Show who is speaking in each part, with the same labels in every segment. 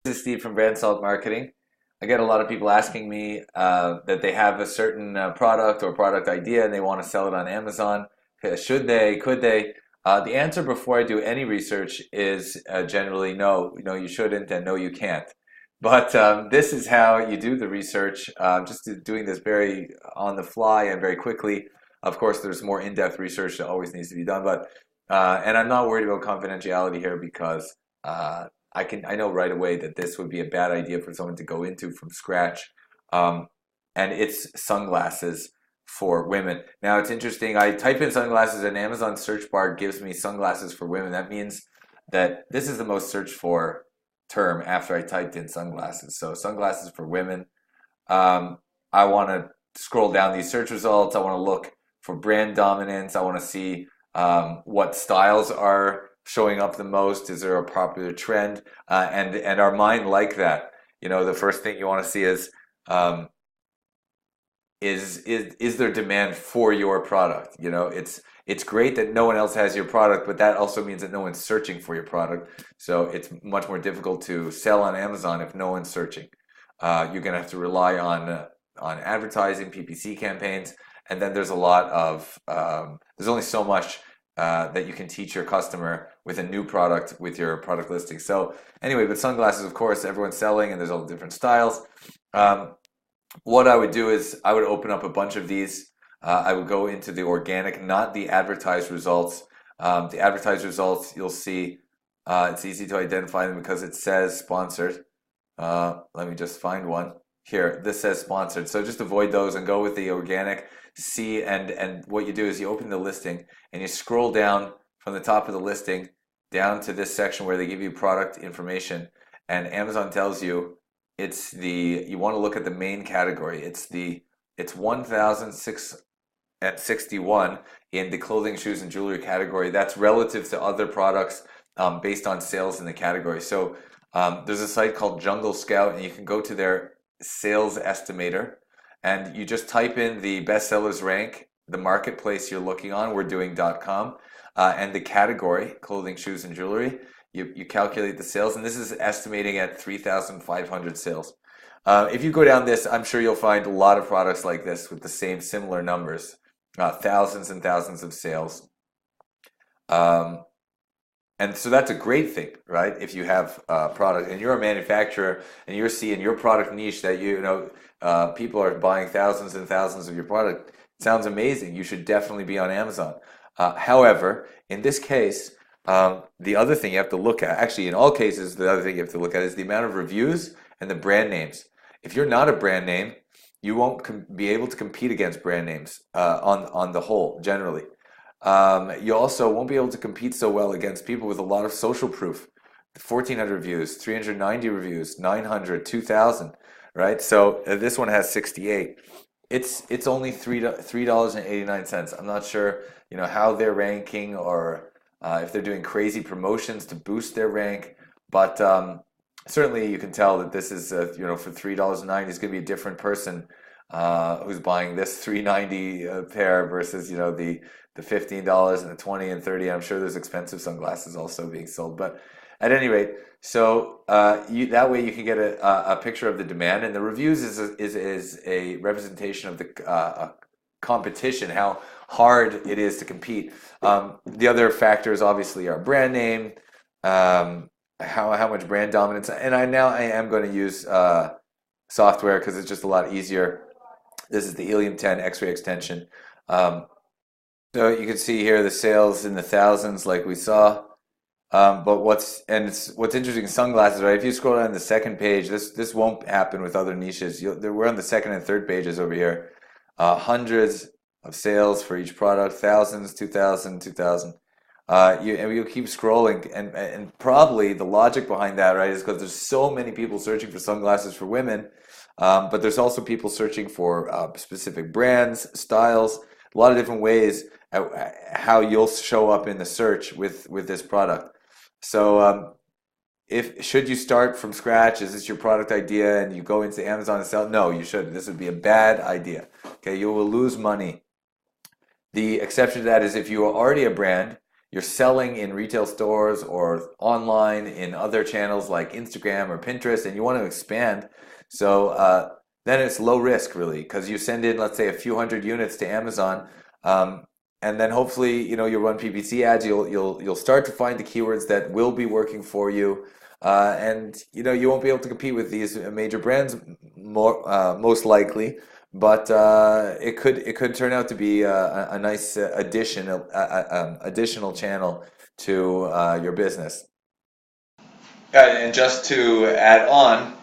Speaker 1: This is Steve from Brand Salt Marketing. I get a lot of people asking me that they have a certain product or product idea and they want to sell it on Amazon. Should they? Could they? The answer before I do any research is generally no. No, you shouldn't, and no, you can't. But this is how you do the research. Just doing this very on the fly and very quickly. Of course, there's more in-depth research that always needs to be done, but and I'm not worried about confidentiality here because. I know right away that this would be a bad idea for someone to go into from scratch. Um, and it's sunglasses for women. Now it's interesting. I type in sunglasses and Amazon search bar gives me sunglasses for women. That means that this is the most searched for term after I typed in sunglasses. So sunglasses for women. I want to scroll down these search results. I want to look for brand dominance. I want to see what styles are showing up the most. Is there a popular trend? And our mind like that. You know, the first thing you want to see um, is there demand for your product? You know, it's great that no one else has your product, but that also means that no one's searching for your product. So it's much more difficult to sell on Amazon if no one's searching. You're going to have to rely on advertising, PPC campaigns, and then there's a lot of there's only so much that you can teach your customer with a new product with your product listing. So anyway, but sunglasses, of course, everyone's selling, and there's all different styles. Um, what I would do is I would open up a bunch of these. I would go into the organic, not the advertised results. The advertised results, you'll see, it's easy to identify them because it says sponsored. Let me just find one. Here, this says sponsored. So just avoid those and go with the organic. See, and what you do is you open the listing and you scroll down from the top of the listing down to this section where they give you product information. And Amazon tells you you want to look at the main category. It's 1,661 in the clothing, shoes, and jewelry category. That's relative to other products based on sales in the category. So there's a site called Jungle Scout, and you can go to their sales estimator, and you just type in the bestsellers rank, the marketplace you're looking on, we're doing.com, and the category, clothing, shoes, and jewelry. You calculate the sales, and this is estimating at 3,500 sales. If you go down this, I'm sure you'll find a lot of products like this with the same similar numbers, thousands and thousands of sales. Um, and so that's a great thing, right? If you have a product and you're a manufacturer and you're seeing your product niche that people are buying thousands and thousands of your product, it sounds amazing. You should definitely be on Amazon. However, in this case, the other thing you have to look at, actually in all cases, the other thing you have to look at is the amount of reviews and the brand names. If you're not a brand name, you won't be able to compete against brand names on the whole, generally. You also won't be able to compete so well against people with a lot of social proof. 1,400 reviews, 390 reviews, 900, 2,000, right? So this one has 68. It's only $3.89. I'm not sure, how they're ranking or if they're doing crazy promotions to boost their rank, but certainly you can tell that this is, for $3.90, it's going to be a different person who's buying this 390 pair versus the $15 and the 20 and 30. I'm sure there's expensive sunglasses also being sold, but at any rate, so that way you can get a picture of the demand, and the reviews is a representation of the competition, how hard it is to compete. The other factors obviously are brand name, how much brand dominance, and I am going to use software because it's just a lot easier. This is the Helium 10 X-ray extension. So you can see here the sales in the thousands, like we saw. But what's interesting, sunglasses, right? If you scroll down the second page, this won't happen with other niches. We're on the second and third pages over here. Hundreds of sales for each product, thousands, 2,000, 2,000. And you'll keep scrolling, and probably the logic behind that, right, is because there's so many people searching for sunglasses for women, but there's also people searching for specific brands, styles, a lot of different ways how you'll show up in the search with this product. So should you start from scratch? Is this your product idea and you go into Amazon and sell? No, you shouldn't. This would be a bad idea. Okay, you will lose money. The exception to that is if you are already a brand you're selling in retail stores or online in other channels like Instagram or Pinterest, and you want to expand. So then it's low risk really, because you send in, let's say, a few hundred units to Amazon, um, and then hopefully, you'll run PPC ads. You'll start to find the keywords that will be working for you, and you won't be able to compete with these major brands most likely. But it could turn out to be a nice additional channel to your business. Yeah, and just to add on,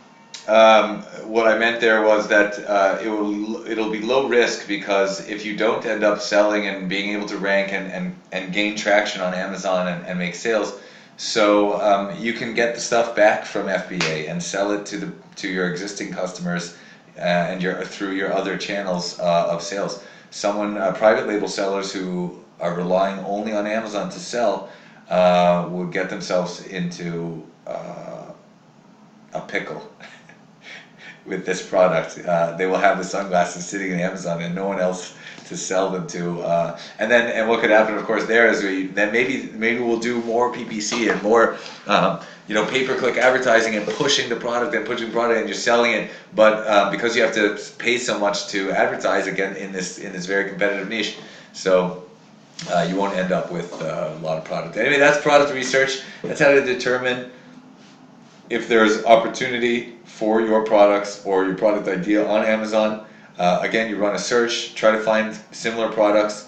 Speaker 1: what I meant there was that it'll be low risk, because if you don't end up selling and being able to rank and gain traction on Amazon and make sales, so you can get the stuff back from FBA and sell it to your existing customers, and through your other channels of sales. Private label sellers who are relying only on Amazon to sell would get themselves into a pickle with this product. They will have the sunglasses sitting in Amazon and no one else to sell them to. And what could happen, of course, there is maybe we'll do more PPC and more pay-per-click advertising and pushing the product and you're selling it. But because you have to pay so much to advertise again in this very competitive niche, so you won't end up with a lot of product. Anyway, that's product research. That's how to determine if there's opportunity for your products or your product idea on Amazon. Again, you run a search, try to find similar products.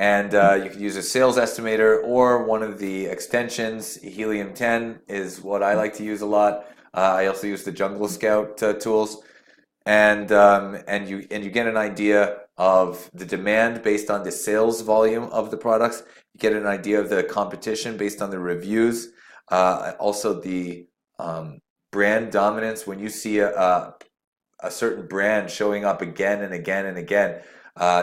Speaker 1: And you can use a sales estimator or one of the extensions. Helium 10 is what I like to use a lot. I also use the Jungle Scout tools. And you get an idea of the demand based on the sales volume of the products. You get an idea of the competition based on the reviews. Also the brand dominance. When you see a certain brand showing up again and again and again,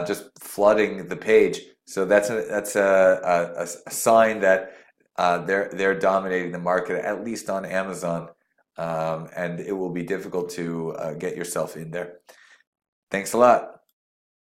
Speaker 1: just flooding the page, so that's a sign that they're dominating the market, at least on Amazon. And it will be difficult to get yourself in there. Thanks a lot.